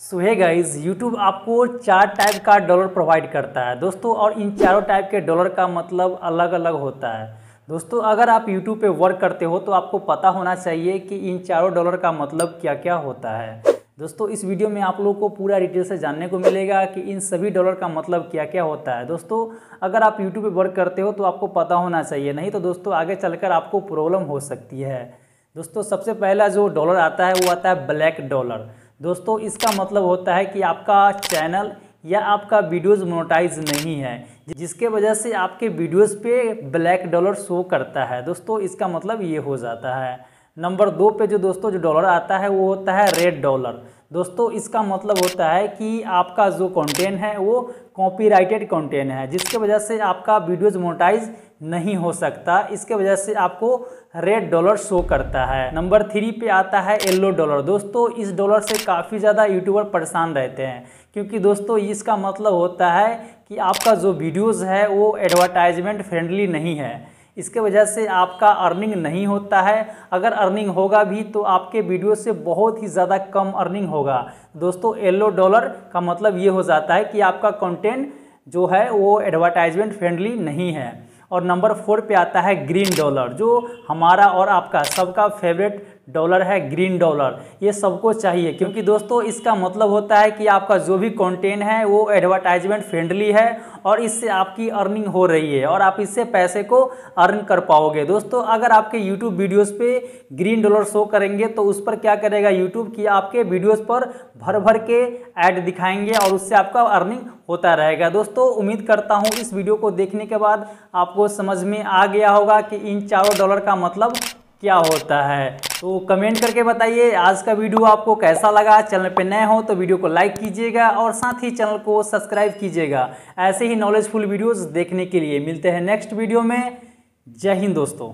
सो hey guys, YouTube आपको 4 type का dollar provide करता है दोस्तों। और इन चारों टाइप के डॉलर का मतलब अलग अलग होता है दोस्तों। अगर आप यूट्यूब पे वर्क करते हो तो आपको पता होना चाहिए कि इन चारों डॉलर का मतलब क्या क्या होता है दोस्तों। इस वीडियो में आप लोगों को पूरा डिटेल से जानने को मिलेगा कि इन सभी डॉलर का मतलब क्या क्या होता है दोस्तों। अगर आप यूट्यूब पे वर्क करते हो तो आपको पता होना चाहिए, नहीं तो दोस्तों आगे चलकर आपको प्रॉब्लम हो सकती है दोस्तों। सबसे पहला जो डॉलर आता है वो आता है ब्लैक डॉलर दोस्तों। इसका मतलब होता है कि आपका चैनल या आपका वीडियोज़ मोनेटाइज नहीं है, जिसके वजह से आपके वीडियोज़ पे ब्लैक डॉलर शो करता है दोस्तों। इसका मतलब ये हो जाता है। नंबर 2 पे जो दोस्तों जो डॉलर आता है वो होता है रेड डॉलर दोस्तों। इसका मतलब होता है कि आपका जो कंटेंट है वो कॉपीराइटेड कंटेंट है, जिसके वजह से आपका वीडियोज मोनेटाइज नहीं हो सकता। इसके वजह से आपको रेड डॉलर शो करता है। नंबर 3 पे आता है येलो डॉलर दोस्तों। इस डॉलर से काफ़ी ज़्यादा यूट्यूबर परेशान रहते हैं, क्योंकि दोस्तों इसका मतलब होता है कि आपका जो वीडियोज़ है वो एडवर्टाइजमेंट फ्रेंडली नहीं है। इसके वजह से आपका अर्निंग नहीं होता है। अगर अर्निंग होगा भी तो आपके वीडियो से बहुत ही ज़्यादा कम अर्निंग होगा दोस्तों। येलो डॉलर का मतलब ये हो जाता है कि आपका कंटेंट जो है वो एडवर्टाइजमेंट फ्रेंडली नहीं है। और नंबर 4 पे आता है ग्रीन डॉलर, जो हमारा और आपका सबका फेवरेट डॉलर है। ग्रीन डॉलर ये सबको चाहिए, क्योंकि दोस्तों इसका मतलब होता है कि आपका जो भी कंटेंट है वो एडवर्टाइजमेंट फ्रेंडली है और इससे आपकी अर्निंग हो रही है और आप इससे पैसे को अर्न कर पाओगे दोस्तों। अगर आपके यूट्यूब वीडियोस पे ग्रीन डॉलर शो करेंगे तो उस पर क्या करेगा यूट्यूब कि आपके वीडियोस पर भर भर के ऐड दिखाएंगे और उससे आपका अर्निंग होता रहेगा दोस्तों। उम्मीद करता हूँ इस वीडियो को देखने के बाद आपको समझ में आ गया होगा कि इन चारों डॉलर का मतलब क्या होता है। तो कमेंट करके बताइए आज का वीडियो आपको कैसा लगा। चैनल पे नए हो तो वीडियो को लाइक कीजिएगा और साथ ही चैनल को सब्सक्राइब कीजिएगा ऐसे ही नॉलेजफुल वीडियोस देखने के लिए। मिलते हैं नेक्स्ट वीडियो में। जय हिंद दोस्तों।